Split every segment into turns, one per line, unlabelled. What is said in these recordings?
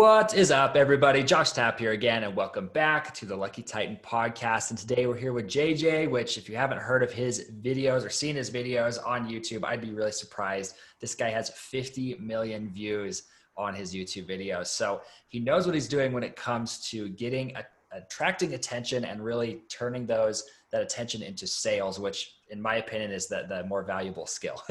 What is up, everybody? Josh Tapp here again, and welcome back to the Lucky Titan podcast. And today we're here with JJ, which if you haven't heard of his videos or seen his videos on YouTube, I'd be really surprised. This guy has 50 million views on his YouTube videos. So he knows what he's doing when it comes to attracting attention and really turning that attention into sales, which in my opinion is the more valuable skill.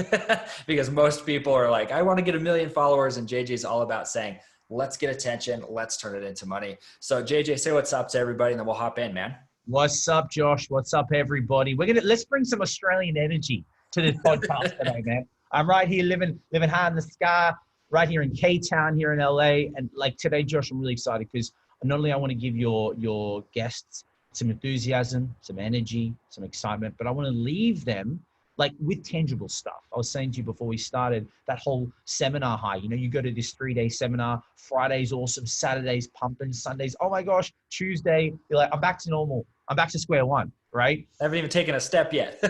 Because most people are like, I want to get 1 million followers, and JJ's all about saying, let's get attention. Let's turn it into money. So JJ, say what's up to everybody and then we'll hop in, man.
What's up, Josh? What's up, everybody? Let's bring some Australian energy to this podcast today, man. I'm right here living high in the sky, right here in K-Town here in LA. And like today, Josh, I'm really excited because not only I want to give your guests some enthusiasm, some energy, some excitement, but I want to leave them like with tangible stuff. I was saying to you before we started, that whole seminar high, you go to this 3-day seminar, Friday's awesome, Saturday's pumping, Sundays, oh my gosh, Tuesday, you're like, I'm back to normal. I'm back to square one, right?
I haven't even taken a step yet.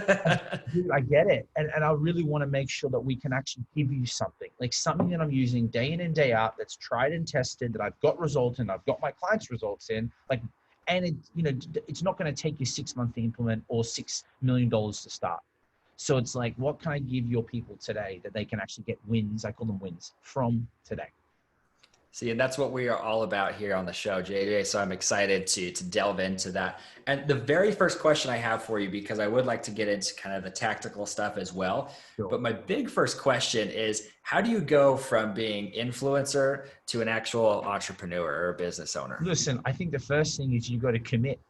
Dude, I get it. And I really want to make sure that we can actually give you something, like something that I'm using day in and day out, that's tried and tested, that I've got results in, I've got my clients' results in, and it's not going to take you 6 months to implement or $6 million to start. So it's like, what can I give your people today that they can actually get wins? I call them wins from today.
See, and that's what we are all about here on the show, JJ. So I'm excited to delve into that. And the very first question I have for you, because I would like to get into kind of the tactical stuff as well. Sure. But my big first question is, how do you go from being influencer to an actual entrepreneur or a business owner?
Listen, I think the first thing is you got to commit.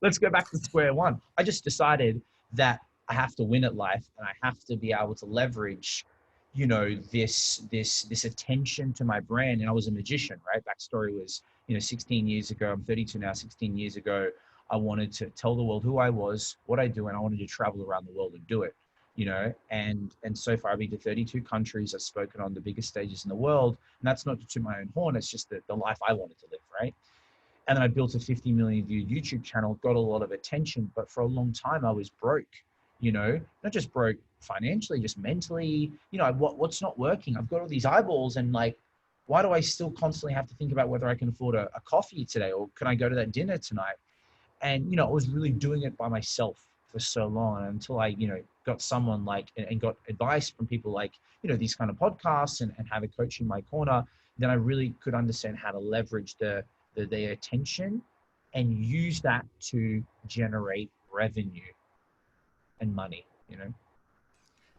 Let's go back to square one. I just decided that I have to win at life, and I have to be able to leverage, this attention to my brand. And I was a magician, right? Backstory was, 16 years ago, I'm 32 now, 16 years ago, I wanted to tell the world who I was, what I do, and I wanted to travel around the world and do it, and so far I've been to 32 countries. I've spoken on the biggest stages in the world, and that's not to toot my own horn. It's just the life I wanted to live, right? And then I built a 50 million view YouTube channel, got a lot of attention, but for a long time I was broke, not just broke financially, just mentally, what's not working? I've got all these eyeballs, and like, why do I still constantly have to think about whether I can afford a coffee today, or can I go to that dinner tonight? And, I was really doing it by myself for so long, until I, got someone like, and got advice from people like, these kind of podcasts and have a coach in my corner. Then I really could understand how to leverage their attention and use that to generate revenue and money,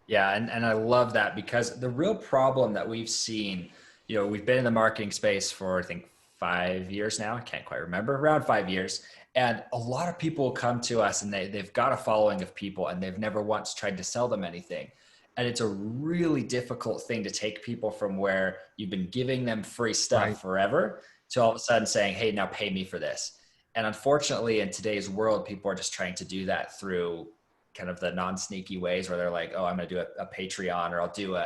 Yeah. And I love that, because the real problem that we've seen, we've been in the marketing space for, I think, 5 years now. I can't quite remember, around 5 years. And a lot of people come to us and they've got a following of people, and they've never once tried to sell them anything. And it's a really difficult thing to take people from where you've been giving them free stuff forever to all of a sudden saying, hey, now pay me for this. And unfortunately, in today's world, people are just trying to do that through kind of the non-sneaky ways, where they're like, oh, I'm going to do a Patreon, or I'll do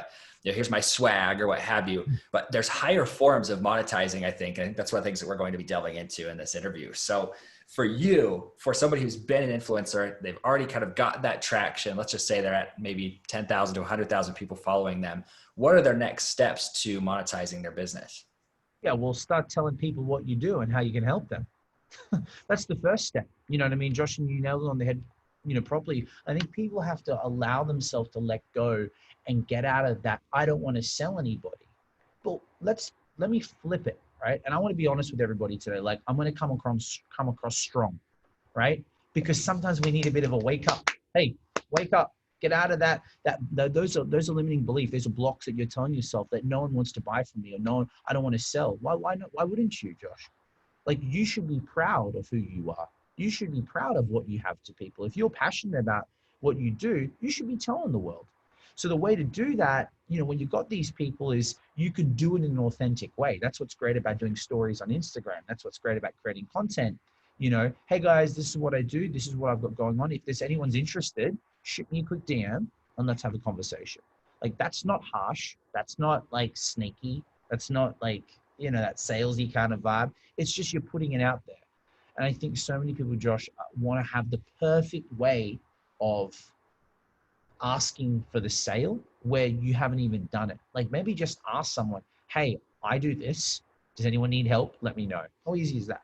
here's my swag, or what have you. But there's higher forms of monetizing, I think. I think that's one of the things that we're going to be delving into in this interview. So for you, for somebody who's been an influencer, they've already kind of got that traction. Let's just say they're at maybe 10,000 to 100,000 people following them. What are their next steps to monetizing their business?
Yeah, well, start telling people what you do and how you can help them. That's the first step. You know what I mean, Josh? And you nailed it on the head, properly. I think people have to allow themselves to let go and get out of that, I don't want to sell anybody. But let me flip it, right? And I want to be honest with everybody today. Like, I'm going to come across strong, right? Because sometimes we need a bit of a wake up. Hey, wake up. Get out of those are limiting beliefs. Those are blocks that you're telling yourself that no one wants to buy from me, or I don't want to sell. Why not? Why wouldn't you, Josh? Like, you should be proud of who you are. You should be proud of what you have to people. If you're passionate about what you do, you should be telling the world. So the way to do that, when you've got these people, is you can do it in an authentic way. That's what's great about doing stories on Instagram. That's what's great about creating content. Hey guys, this is what I do. This is what I've got going on. If there's anyone's interested, shoot me a quick DM and let's have a conversation. Like, that's not harsh. That's not like sneaky. That's not like, that salesy kind of vibe. It's just you're putting it out there. And I think so many people, Josh, want to have the perfect way of asking for the sale where you haven't even done it. Like, maybe just ask someone, hey, I do this. Does anyone need help? Let me know. How easy is that?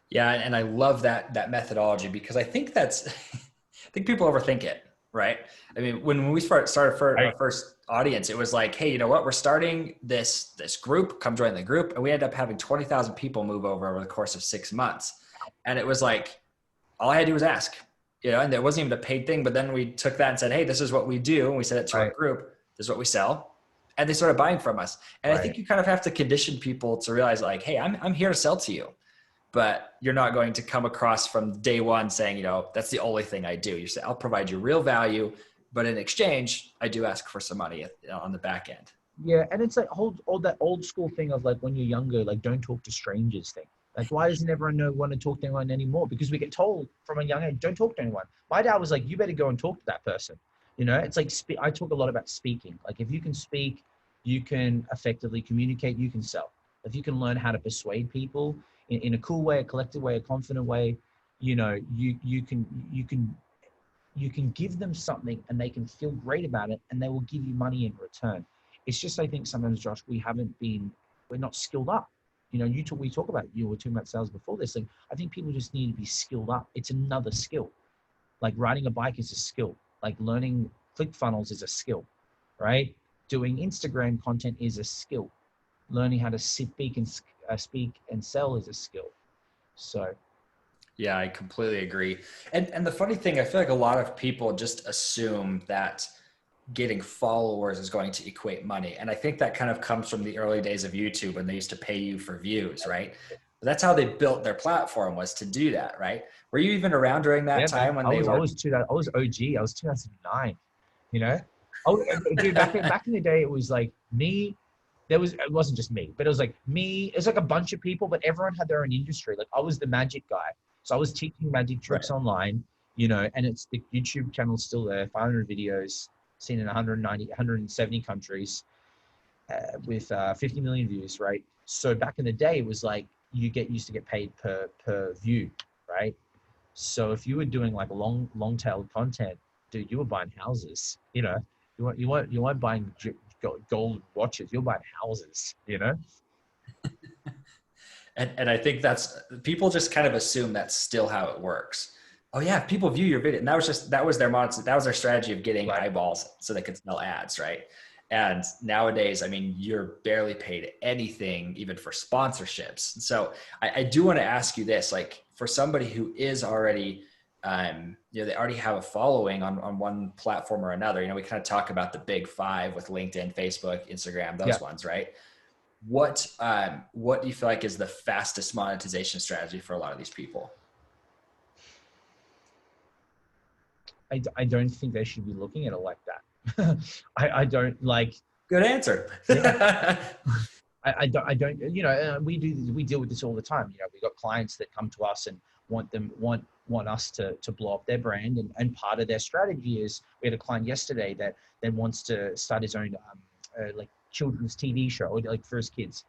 Yeah, and I love that methodology because I think that's I think people overthink it, right? I mean, when we started for our
Right.
first audience, it was like, hey, you know what? We're starting this group. Come join the group, and we ended up having 20,000 people move over the course of 6 months, and it was like all I had to do was ask, you know, and there wasn't even a paid thing. But then we took that and said, hey, this is what we do, and we said it to our
Right.
group. This is what we sell, and they started buying from us. And I
Right.
think you kind of have to condition people to realize, like, hey, I'm here to sell to you, but you're not going to come across from day one saying, you know, that's the only thing I do. You say, I'll provide you real value, but in exchange, I do ask for some money on the back end.
Yeah, and it's like all that old school thing of like when you're younger, like don't talk to strangers thing. Like why doesn't everyone know want to talk to anyone anymore? Because we get told from a young age, don't talk to anyone. My dad was like, you better go and talk to that person. You know, it's like I talk a lot about speaking. Like if you can speak, you can effectively communicate, you can sell. If you can learn how to persuade people in a cool way, a collected way, a confident way, you know, you can give them something and they can feel great about it and they will give you money in return. It's just, I think sometimes, Josh, we're not skilled up. You know, we talk about, you were talking about sales before this thing. I think people just need to be skilled up. It's another skill. Like riding a bike is a skill. Like learning ClickFunnels is a skill, right? Doing Instagram content is a skill. Learning how to speak and sell is a skill. So
Yeah, I completely agree. And the funny thing, I feel like a lot of people just assume that getting followers is going to equate money. And I think that kind of comes from the early days of YouTube when they used to pay you for views, right? But that's how they built their platform, was to do that, right? Were you even around during that
yeah, man,
time when
I
they
was I
were?
was two I was OG. I was 2009. You know, oh, dude, back in the day, it was like me. It wasn't just me, but it was like me. It was like a bunch of people, but everyone had their own industry. Like I was the magic guy, so I was teaching magic
Right.
tricks online. You know, and it's the YouTube channel's still there, 500 videos, seen in 190, 170 countries, with 50 million views. Right. So back in the day, it was like used to get paid per view, right? So if you were doing like long tailed content, dude, you were buying houses. You know, you weren't buying gold watches. You're buying houses. You know.
And I think that's, people just kind of assume that's still how it works. Oh yeah, people view your video, and that was their that was their strategy of getting
Right.
eyeballs so they could sell ads, right? And nowadays, I mean, you're barely paid anything even for sponsorships. So I do want to ask you this, like for somebody who is already, you know, they already have a following on one platform or another. You know, we kind of talk about the big five with LinkedIn, Facebook, Instagram,
Yeah.
those ones, right? What do you feel like is the fastest monetization strategy for a lot of these people?
I don't think they should be looking at it like that. I don't like.
Good answer.
Yeah. I don't, you know, we deal with this all the time. You know, we've got clients that come to us and want us to blow up their brand. And part of their strategy is, we had a client yesterday that wants to start his own, like children's TV show, or like for his kids.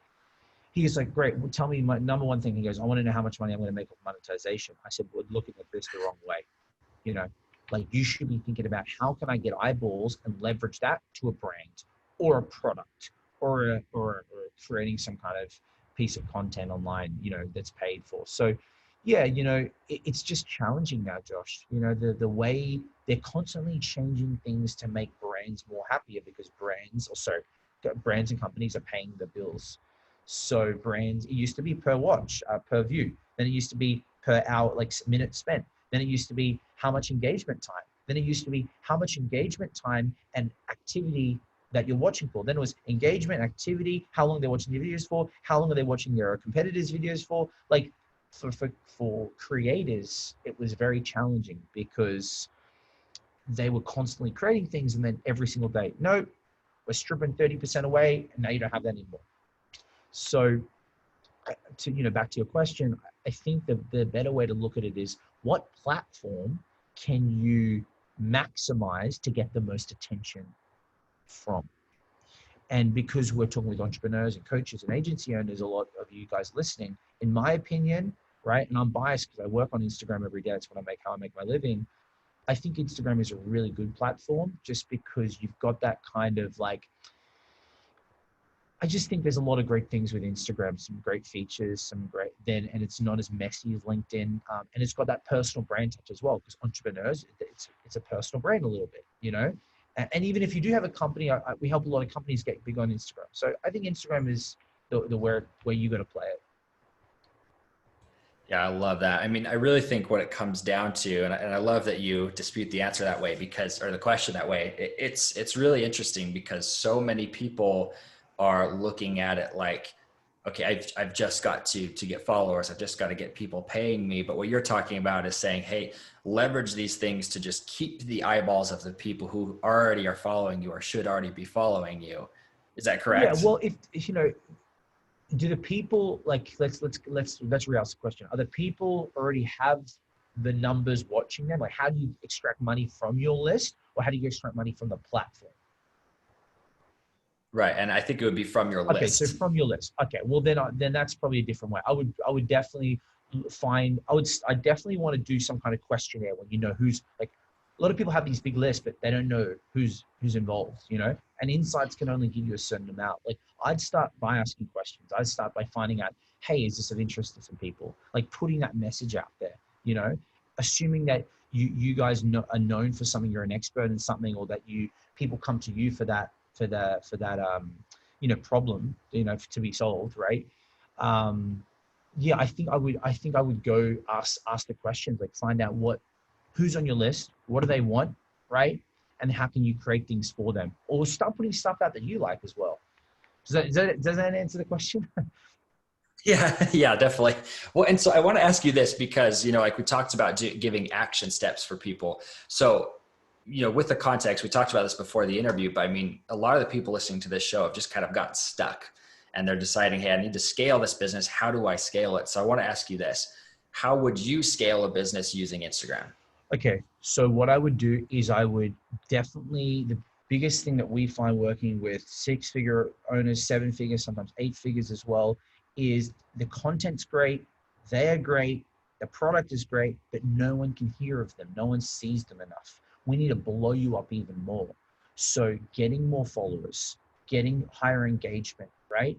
He's like, great, well, tell me my number one thing. He goes, I want to know how much money I'm going to make with monetization. I said, well, looking at this the wrong way. You know, like you should be thinking about how can I get eyeballs and leverage that to a brand or a product, or creating some kind of piece of content online, you know, that's paid for. So yeah, you know, it's just challenging now, Josh. You know, the way they're constantly changing things to make brands more happier, because brands and companies are paying the bills. So brands, it used to be per watch, per view. Then it used to be per hour, like minute spent. Then it used to be how much engagement time. Then it used to be how much engagement time and activity that you're watching for. Then it was engagement, activity, how long they're watching the videos for, how long are they watching your competitors' videos for. Like for creators, it was very challenging because they were constantly creating things, and then every single day, no, we're stripping 30% away, and now you don't have that anymore. So to, you know, back to your question, I think the better way to look at it is, what platform can you maximize to get the most attention from? And because we're talking with entrepreneurs and coaches and agency owners, a lot of you guys listening, in my opinion, right, and I'm biased because I work on Instagram every day, it's what how I make my living. I think Instagram is a really good platform, just because you've got that kind of like, I just think there's a lot of great things with Instagram, some great features, some great and it's not as messy as LinkedIn, and it's got that personal brand touch as well. Because entrepreneurs, it's a personal brand a little bit, you know. And even if you do have a company, we help a lot of companies get big on Instagram. So I think Instagram is the where you got to play it.
Yeah, I love that. I mean, I really think what it comes down to, and I love that you dispute the answer that way because, or the question that way, it's really interesting because so many people are looking at it like, okay, I've just got to get followers. I've just got to get people paying me. But what you're talking about is saying, hey, leverage these things to just keep the eyeballs of the people who already are following you or should already be following you. Is that
Yeah,
correct?
well, if you know, do the people like let's re-ask the question. Are the people already have the numbers watching them? Like, how do you extract money from your list, or how do you extract money from the platform?
Right. And I think it would be from your
Okay, so
list.
from your list. Okay, well then that's probably a different way. I would definitely find I definitely want to do some kind of questionnaire when you know who's like a lot of people have these big lists, but they don't know who's involved, you know? And insights can only give you a certain amount. Like I'd start by asking questions. I'd start by finding out, hey, is this of interest to some people? Like putting that message out there, you know, assuming that you guys are known for something, you're an expert in something, or that people come to you for that problem, to be solved, right? um yeah, I think I would go ask the questions, like find out who's on your list, what do they want, right? And how can you create things for them, or start putting stuff out that you like as well. Does that answer the question?
Yeah, yeah, definitely. Well, and so I want to ask you this because, like we talked about giving action steps for people. So, with the context, we talked about this before the interview, but I mean, a lot of the people listening to this show have just kind of gotten stuck and they're deciding, hey, I need to scale this business. How do I scale it? So I want to ask you this. How would you scale a business using Instagram?
Okay, so what I would do is I would definitely, the biggest thing that we find working with six-figure owners, seven figures, sometimes eight figures as well, is the content's great, they're great, the product is great, but no one can hear of them. No one sees them enough. We need to blow you up even more. So getting more followers, getting higher engagement, right?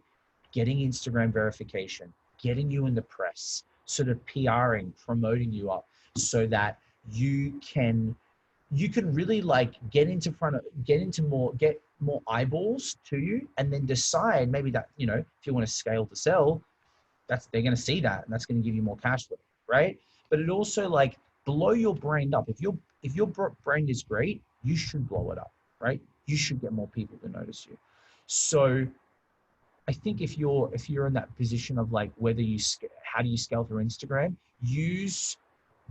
Getting Instagram verification, getting you in the press, sort of PRing, promoting you up so that you can really like get more eyeballs to you, and then decide maybe that, if you want to scale to sell, they're going to see that, and that's going to give you more cash flow, right? But it also like blow your brand up. If your brand is great, you should blow it up, right? You should get more people to notice you. So I think if you're in that position of like how do you scale through Instagram,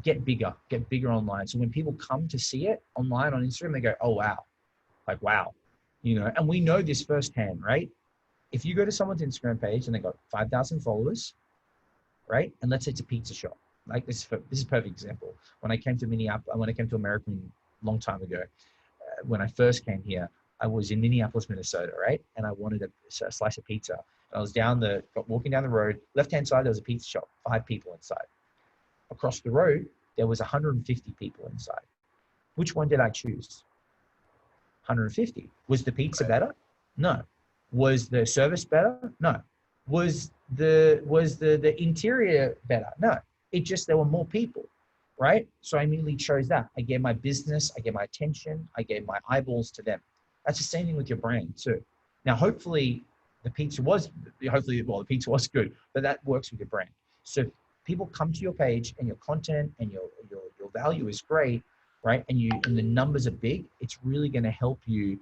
get bigger online. So when people come to see it online on Instagram, they go, oh, wow. Like, wow. And we know this firsthand, right? If you go to someone's Instagram page and they got 5,000 followers, right? And let's say it's a pizza shop. Like this is a perfect example. When I came to America a long time ago, when I first came here, I was in Minneapolis, Minnesota, right? And I wanted a slice of pizza. And I was walking down the road, left-hand side, there was a pizza shop, 5 people inside. Across the road, there was 150 people inside. Which one did I choose? 150. Was the pizza
Right.
better? No. Was the service better? No. Was the interior better? No. It just, there were more people, right? So I immediately chose that. I gave my business, I gave my attention, I gave my eyeballs to them. That's the same thing with your brand too. Now, the pizza was good, but that works with your brand. So people come to your page and your content and your value is great, right? And the numbers are big. It's really going to help you,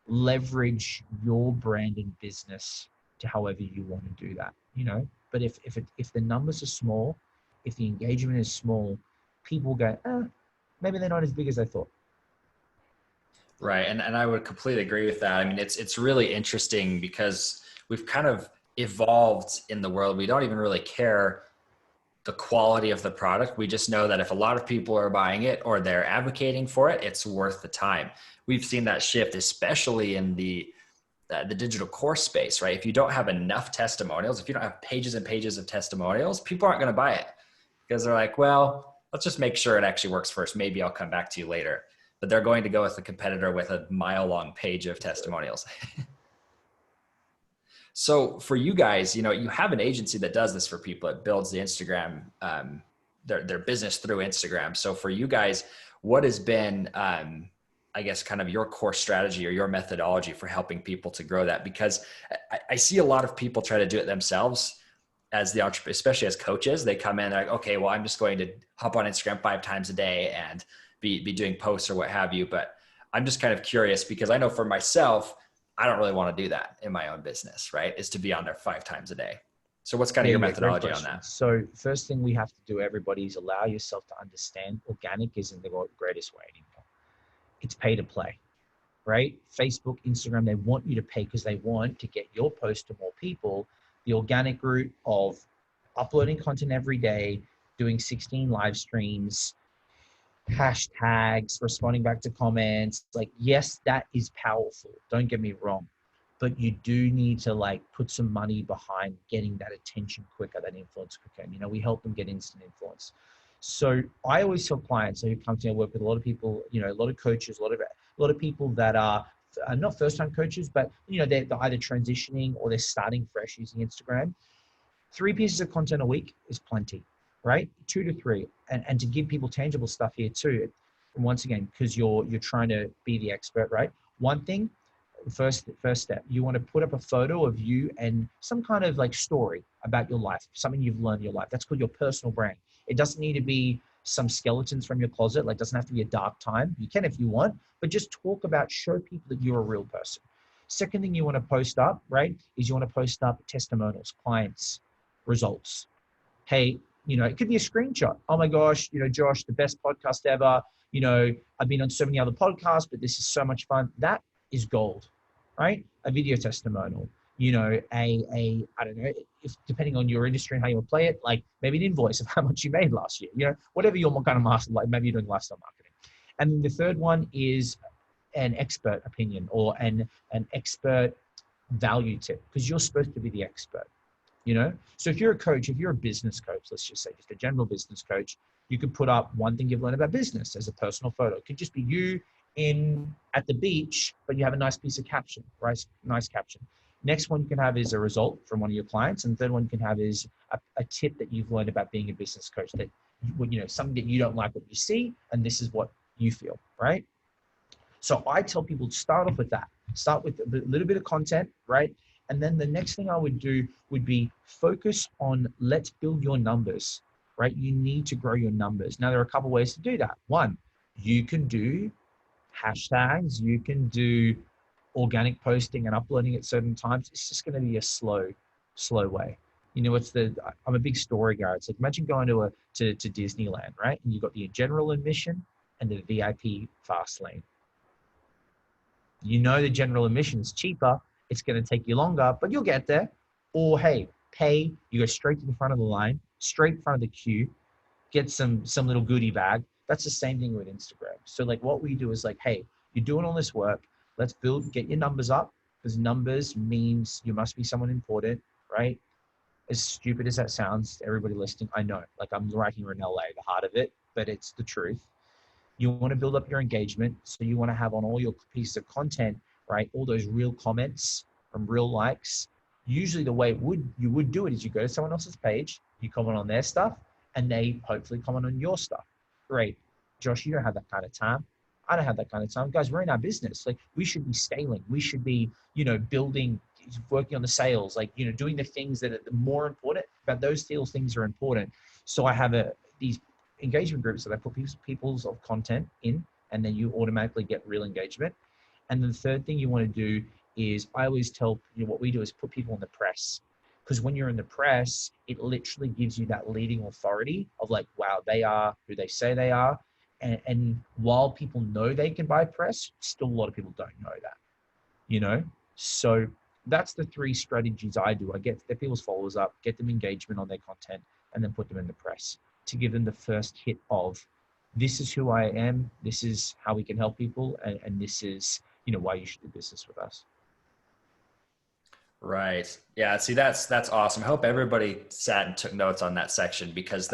leverage your branding business to however you want to do that, But if the numbers are small, if the engagement is small, people go, maybe they're not as big as I thought.
Right. And I would completely agree with that. I mean, it's really interesting because we've kind of evolved in the world. We don't even really care the quality of the product. We just know that if a lot of people are buying it or they're advocating for it, it's worth the time. We've seen that shift, especially in the digital course space, right? If you don't have enough testimonials, if you don't have pages and pages of testimonials, people aren't going to buy it because they're like, well, let's just make sure it actually works first. Maybe I'll come back to you later. But they're going to go with the competitor with a mile-long page of testimonials. So for you guys, you have an agency that does this for people. It builds the Instagram, their business through Instagram. So for you guys, what has been, I guess, kind of your core strategy or your methodology for helping people to grow that? Because I see a lot of people try to do it themselves as the entrepreneur, especially as coaches. They come in, they're like, okay, well, I'm just going to hop on Instagram 5 times a day and be doing posts or what have you. But I'm just kind of curious because I know for myself, I don't really want to do that in my own business, right? Is to be on there 5 times a day. So what's kind of your
Great
methodology on
question.
that?
So first thing we have to do, everybody, is allow yourself to understand organic isn't the greatest way anymore. It's pay to play, right? Facebook, Instagram, they want you to pay because they want to get your post to more people. The organic route of uploading content every day, doing 16 live streams, hashtags, responding back to comments, like, yes, that is powerful. Don't get me wrong. But you do need to put some money behind getting that attention quicker, that influence quicker. And, we help them get instant influence. So I always tell clients who come to me, I work with a lot of people, a lot of coaches, a lot of people that are not first-time coaches, but they're either transitioning or they're starting fresh using Instagram. 3 pieces of content a week is plenty, right? 2 to 3, and to give people tangible stuff here too. And once again, because you're trying to be the expert, right? One thing, first step, you want to put up a photo of you and some kind of story about your life, something you've learned in your life. That's called your personal brand. It doesn't need to be some skeletons from your closet. It doesn't have to be a dark time. You can if you want, but just show people that you're a real person. Second thing you want to post up, right, is you want to post up testimonials, clients, results. Hey, it could be a screenshot. Oh my gosh, Josh, the best podcast ever. I've been on so many other podcasts, but this is so much fun. That is gold, right? A video testimonial, I don't know, if depending on your industry and how you play it, maybe an invoice of how much you made last year, whatever your kind of master, maybe you're doing lifestyle marketing. And then the third one is an expert opinion or an expert value tip, because you're supposed to be the expert. So if you're a coach, if you're a business coach, let's just say just a general business coach, you could put up one thing you've learned about business as a personal photo. It could just be you at the beach, but you have a nice piece of caption, right? Nice caption. Next one you can have is a result from one of your clients. And the third one you can have is a tip that you've learned about being a business coach, that, something that you don't like what you see, and this is what you feel, right? So I tell people to start off with that. Start with a little bit of content, right? And then the next thing I would do would be focus on, let's build your numbers, right? You need to grow your numbers. Now, there are a couple ways to do that. One, you can do hashtags, you can do organic posting and uploading at certain times. It's just going to be a slow way. I'm a big story guy. It's imagine going to Disneyland, right? And you've got the general admission and the VIP fast lane. The general admission is cheaper. It's going to take you longer, but you'll get there. Or hey, pay, you go straight to the front of the line, straight in front of the queue, get some little goodie bag. That's the same thing with Instagram. So what we do is hey, you're doing all this work. Let's get your numbers up, because numbers means you must be someone important, right? As stupid as that sounds, everybody listening, I know, I'm right here in LA, the heart of it, but it's the truth. You want to build up your engagement. So you want to have on all your pieces of content, right, all those real comments from real likes. Usually the way you would do it is you go to someone else's page, you comment on their stuff, and they hopefully comment on your stuff. Great. Josh, you don't have that kind of time. I don't have that kind of time. Guys, we're in our business. We should be scaling. We should be, building, working on the sales, doing the things that are more important. But those things are important. So I have these engagement groups that I put people's of content in, and then you automatically get real engagement. And then the third thing you want to do is, I always tell what we do is put people in the press, because when you're in the press, it literally gives you that leading authority of wow, they are who they say they are. And while people know they can buy press, still a lot of people don't know that, So that's the 3 strategies I do. I get people's followers up, get them engagement on their content, and then put them in the press to give them the first hit of, this is who I am, this is how we can help people, and this is, why you should do business with us.
Right. Yeah. See, that's awesome. I hope everybody sat and took notes on that section, because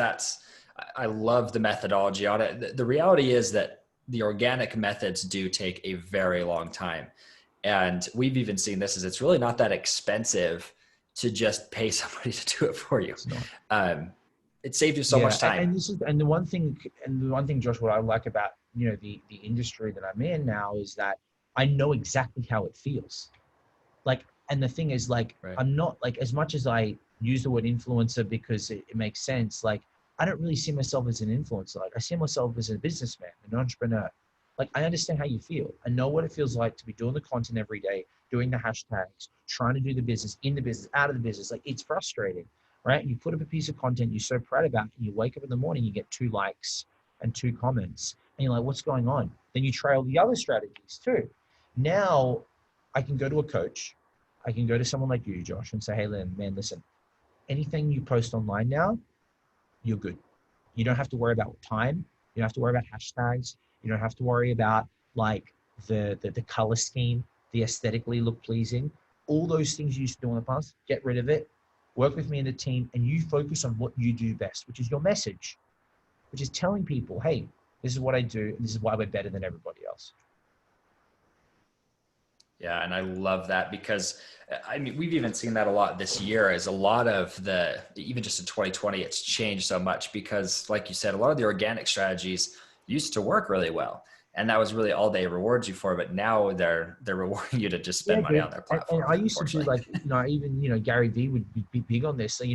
I love the methodology on it. The reality is that the organic methods do take a very long time. And we've even seen this is it's really not that expensive to just pay somebody to do it for you.
It's not.
It saves you so
Yeah,
much time.
and this is and the one thing, Josh, what I like about the industry that I'm in now is that I know exactly how it feels. Like, and the thing is, like,
Right.
I'm not like, as much as I use the word influencer because it makes sense. Like, I don't really see myself as an influencer. Like, I see myself as a businessman, an entrepreneur. Like, I understand how you feel. I know what it feels like to be doing the content every day, doing the hashtags, trying to do the business, in the business, out of the business. Like, it's frustrating, right? You put up a piece of content you're so proud about, and you wake up in the morning, you get 2 likes and 2 comments, and you're like, what's going on? Then you try all the other strategies too. Now I can go to a coach, I can go to someone like you, Josh, and say, hey, man, listen, anything you post online now, you're good. You don't have to worry about time. You don't have to worry about hashtags. You don't have to worry about like the color scheme, the aesthetically look pleasing. All those things you used to do in the past, get rid of it. Work with me in the team, and you focus on what you do best, which is your message, which is telling people, hey, this is what I do, and this is why we're better than everybody else.
Yeah, and I love that because I mean we've even seen that a lot this year as a lot of the even just in 2020 it's changed so much because like you said a lot of the organic strategies used to work really well and that was really all they reward you for but now they're rewarding you to just
Yeah,
spend money on
dude.
their
And
platform
I used to do
unfortunately.
like, even, Gary Vee would be big on this. So,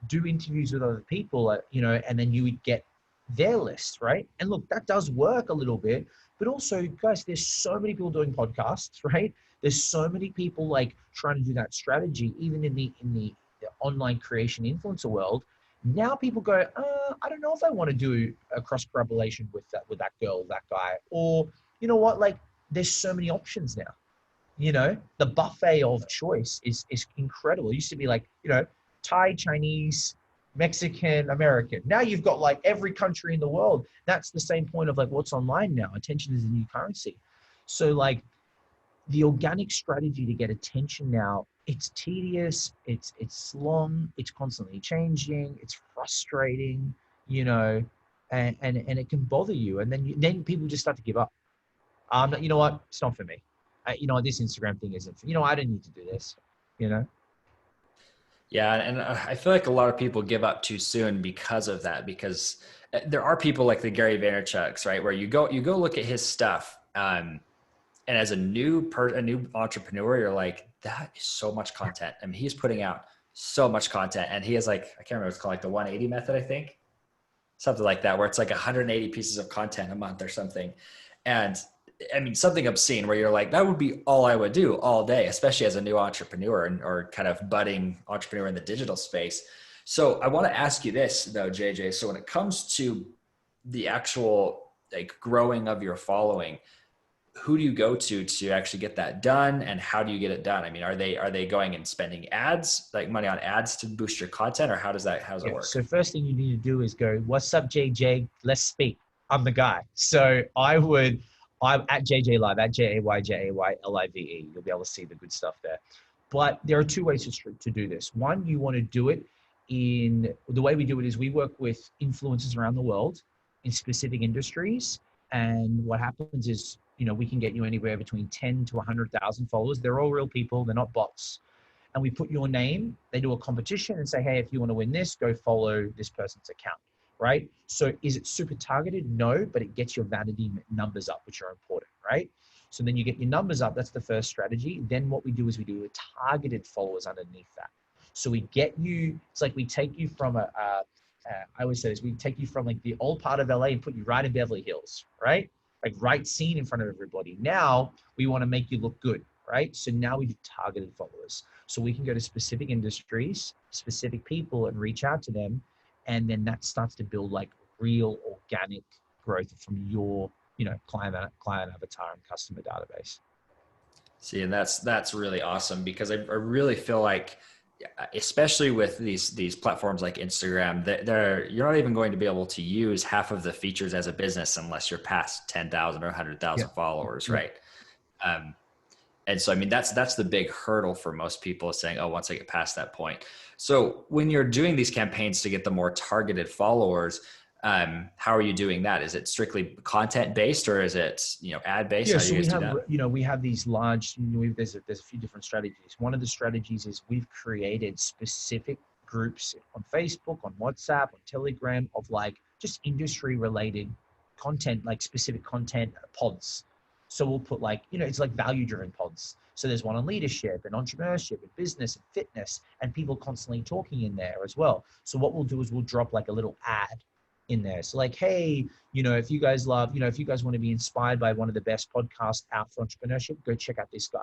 do interviews with other people, and then you would get their list, right? And look, that does work a little bit, but also, guys, there's so many people doing podcasts, right? There's so many people like trying to do that strategy, even in the online creation influencer world. Now people go, I don't know if I want to do a cross collaboration with that girl, that guy, or you know what, like, there's so many options now. The buffet of choice is incredible. It used to be like, Thai, Chinese, Mexican, American. Now you've got like every country in the world. That's the same point of like what's online now. Attention is the new currency. So like the organic strategy to get attention now, it's tedious, it's long, it's constantly changing, it's frustrating, you know, and it can bother you. And then people just start to give up. You know what? It's not for me. This Instagram thing isn't for, I don't need to do this, you know?
Yeah, and I feel like a lot of people give up too soon because of that. Because there are people like the Gary Vaynerchuk's, right, where you go look at his stuff, and as a new entrepreneur, you're like, that is so much content. I mean, he's putting out so much content, and he has like I can't remember what it's called, like the 180 method, I think, something like that, where it's like 180 pieces of content a month or something. And I mean, something obscene where you're like, that would be all I would do all day, especially as a new entrepreneur or kind of budding entrepreneur in the digital space. So I want to ask you this though, JJ. So when it comes to the actual like growing of your following, who do you go to actually get that done and how do you get it done? I mean, are they going and spending ads, like money on ads to boost your content, or how does it
Yeah.
work?
So first thing you need to do is go, what's up, JJ? Let's speak. I'm the guy. So I'm at JJ Live, at JAYJAYLIVE. You'll be able to see the good stuff there. But there are two ways to do this. One, you want to do it in the way we do it is we work with influencers around the world in specific industries. And what happens is, we can get you anywhere between 10 to 100,000 followers. They're all real people. They're not bots, and we put your name. They do a competition and say, hey, if you want to win this, go follow this person's account, right? So is it super targeted? No, but it gets your vanity numbers up, which are important, right? So then you get your numbers up. That's the first strategy. Then what we do is we do a targeted followers underneath that. So we get you, it's like we take you from I always say this, we take you from like the old part of LA and put you right in Beverly Hills, right? Like right scene in front of everybody. Now we want to make you look good, right? So now we do targeted followers. So we can go to specific industries, specific people, and reach out to them. And then that starts to build like real organic growth from your, client avatar and customer database.
See, and that's really awesome because I really feel like, especially with these platforms like Instagram, that you're not even going to be able to use half of the features as a business unless you're past 10,000 or
Yeah.
100,000 followers,
Yeah.
right? Um, and so, I mean, that's the big hurdle for most people is saying, oh, once I get past that point. So when you're doing these campaigns to get the more targeted followers, How are you doing that? Is it strictly content based, or is it, ad based?
Yeah,
How do
so
you
we
guys do
have,
that?
we have these large, there's a few different strategies. One of the strategies is we've created specific groups on Facebook, on WhatsApp, on Telegram of like just industry related content, like specific content pods. So we'll put like, it's like value driven pods. So there's one on leadership and entrepreneurship and business and fitness, and people constantly talking in there as well. So what we'll do is we'll drop like a little ad in there. So like, hey, if you guys love, if you guys want to be inspired by one of the best podcasts out for entrepreneurship, go check out this guy.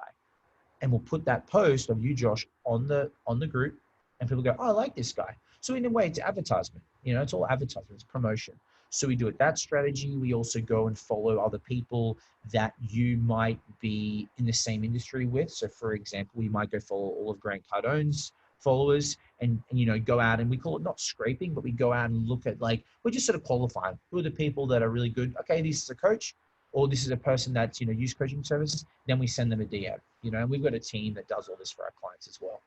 And we'll put that post of you, Josh, on the group, and people go, oh, I like this guy. So in a way, it's advertisement. It's all advertisement, it's promotion. So we do it that strategy. We also go and follow other people that you might be in the same industry with. So for example, we might go follow all of Grant Cardone's followers and go out, and we call it not scraping, but we go out and look at, like, we're just sort of qualifying who are the people that are really good. Okay, this is a coach, or this is a person that's used coaching services. Then we send them a DM, and we've got a team that does all this for our clients as well.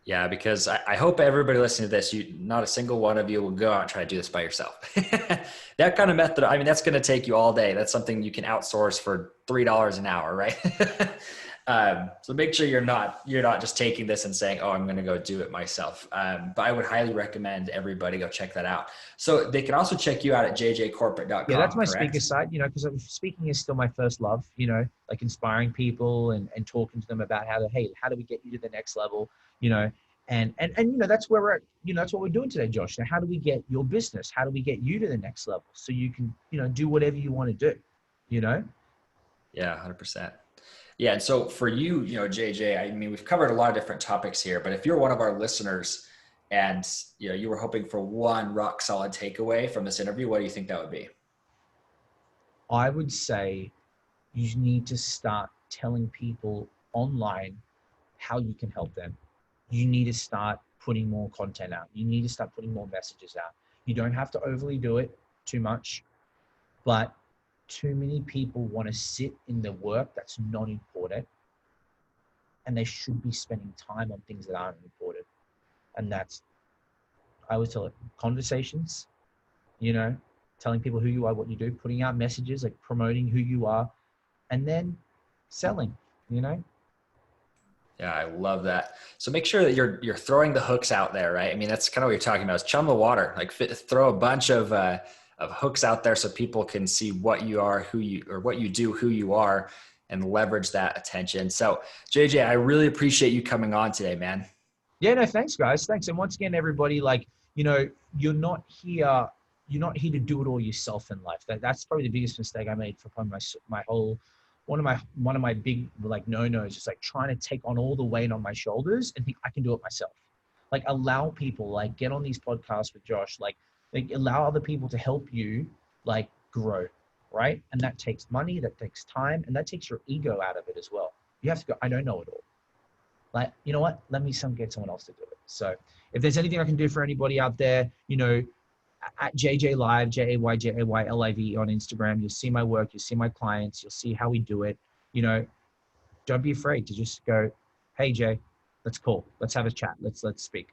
Yeah, because I hope everybody listening to this, not a single one of you will go out and try to do this by yourself. That kind of method, I mean, that's going to take you all day. That's something you can outsource for $3 an hour, right? So make sure you're not just taking this and saying, oh, I'm going to go do it myself. But I would highly recommend everybody go check that out. So they can also check you out at jjcorporate.com.
Yeah, that's my
correct?
speaker site, because speaking is still my first love, like inspiring people and talking to them about how do we get you to the next level, and that's where we're at, that's what we're doing today, Josh. Now, how do we get your business? How do we get you to the next level so you can, do whatever you want to do,
Yeah, 100%. Yeah. And so for you, JJ, I mean, we've covered a lot of different topics here, but if you're one of our listeners and, you were hoping for one rock solid takeaway from this interview, what do you think that would be?
I would say you need to start telling people online how you can help them. You need to start putting more content out. You need to start putting more messages out. You don't have to overly do it too much, but too many people want to sit in the work that's not important, and they should be spending time on things that aren't important. And that's, I always tell it, conversations, telling people who you are, what you do, putting out messages, like promoting who you are, and then selling,
Yeah, I love that. So make sure that you're throwing the hooks out there, right? I mean, that's kind of what you're talking about. Is chum the water, like throw a bunch of hooks out there so people can see what you are, what you do, who you are, and leverage that attention. So JJ, I really appreciate you coming on today, man.
Yeah, no, thanks guys. Thanks. And once again, everybody, like, you're not here to do it all yourself in life. That's probably the biggest mistake I made for my whole, one of my big like no-nos is like trying to take on all the weight on my shoulders and think I can do it myself. Like, allow people, like, get on these podcasts with Josh, like allow other people to help you like grow, right? And that takes money, that takes time, and that takes your ego out of it as well. You have to go, I don't know it all. Like, you know what? Let me get someone else to do it. So if there's anything I can do for anybody out there, at JJ Live, JAYJAYLIVE on Instagram, you'll see my work, you'll see my clients, you'll see how we do it. Don't be afraid to just go, hey Jay, let's call, let's have a chat, let's speak.